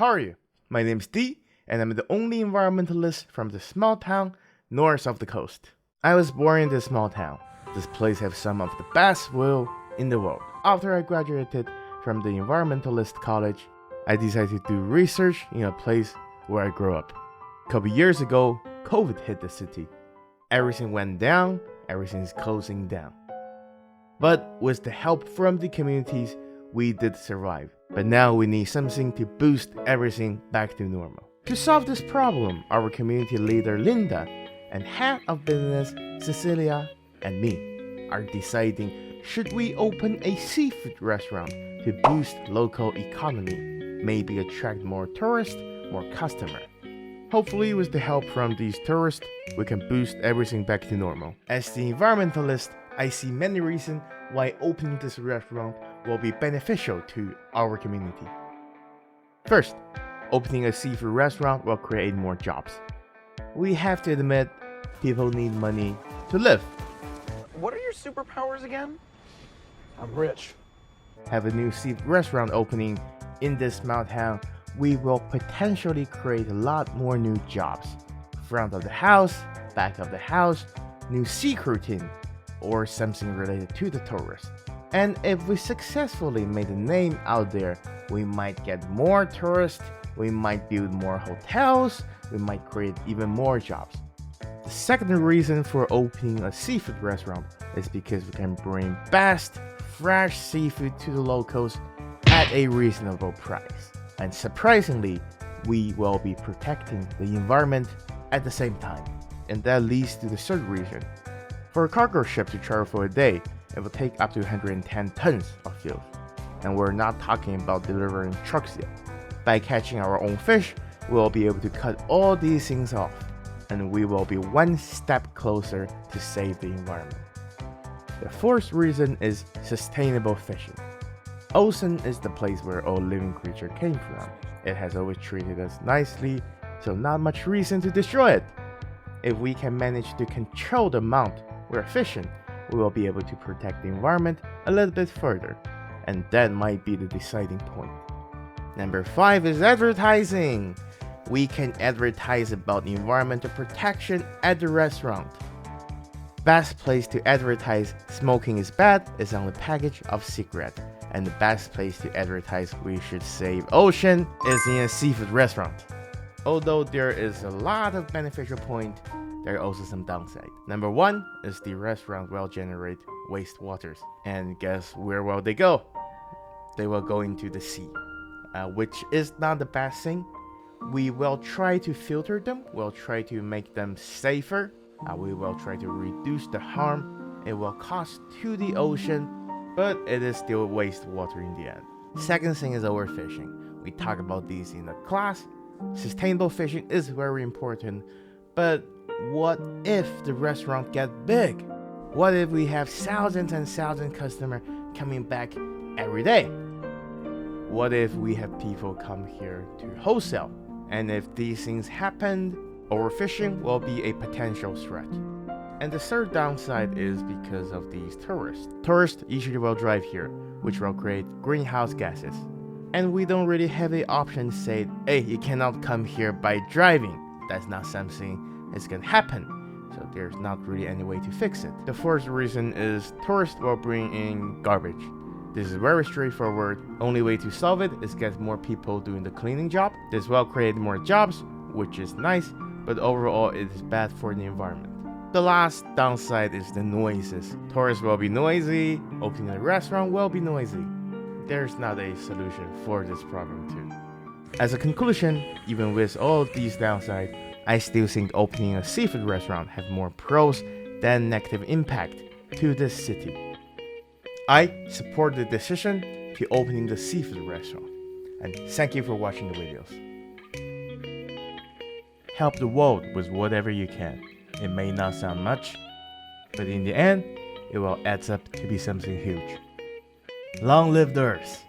How are you? My name is D, and I'm the only environmentalist from the small town north of the coast. I was born in this small town. This place has some of the best view in the world. After I graduated from the environmentalist college, I decided to do research in a place where I grew up. A couple years ago, COVID hit the city. Everything went down, everything is closing down. But with the help from the communities, we did survive. But now we need something to boost everything back to normal. To solve this problem, our community leader Linda and head of business Cecilia and me are deciding, should we open a seafood restaurant to boost local economy, maybe attract more tourists, more customers. Hopefully with the help from these tourists, we can boost everything back to normal. As the environmentalist, I see many reasons why opening this restaurant will be beneficial to our community. First, opening a seafood restaurant will create more jobs. We have to admit, people need money to live. What are your superpowers again? I'm rich. Have a new seafood restaurant opening in this small town, we will potentially create a lot more new jobs. Front of the house, back of the house, new secret routine, or something related to the tourists. And if we successfully made a name out there, we might get more tourists, we might build more hotels, we might create even more jobs. The second reason for opening a seafood restaurant is because we can bring best, fresh seafood to the locals at a reasonable price. And surprisingly, we will be protecting the environment at the same time. And that leads to the third reason. For a cargo ship to travel for a day, it will take up to 110 tons of fuel. And we're not talking about delivering trucks yet. By catching our own fish, we'll be able to cut all these things off. And we will be one step closer to save the environment. The fourth reason is sustainable fishing. Ocean is the place where all living creatures came from. It has always treated us nicely, so not much reason to destroy it. If we can manage to control the amount we're fishing, we will be able to protect the environment a little bit further, and that might be the deciding point. Number 5 is advertising. We can advertise about environmental protection at the restaurant. Best place to advertise smoking is bad is on the package of cigarette. And the best place to advertise we should save ocean is in a seafood restaurant. Although there is a lot of beneficial point, there are also some downside. Number 1 is the restaurant will generate wastewaters. And guess where will they go? They will go into the sea, which is not the best thing. We will try to filter them, we'll try to make them safer, we will try to reduce the harm it will cause to the ocean, but it is still wastewater in the end. Second thing is overfishing. We talk about these in the class. Sustainable fishing is very important, but what if the restaurant gets big? What if we have thousands and thousands of customers coming back every day? What if we have people come here to wholesale? And if these things happen, overfishing will be a potential threat. And the third downside is because of these tourists. Tourists usually will drive here, which will create greenhouse gases. And we don't really have the option to say, hey, you cannot come here by driving. That's not something that's gonna happen. So there's not really any way to fix it. The fourth reason is tourists will bring in garbage. This is very straightforward. Only way to solve it is get more people doing the cleaning job. This will create more jobs, which is nice, but overall it is bad for the environment. The last downside is the noises. Tourists will be noisy, opening a restaurant will be noisy. There's not a solution for this problem too. As a conclusion, even with all of these downsides, I still think opening a seafood restaurant have more pros than negative impact to this city. I support the decision to opening the seafood restaurant, and thank you for watching the videos. Help the world with whatever you can. It may not sound much, but in the end, it will add up to be something huge. Long live the Earth!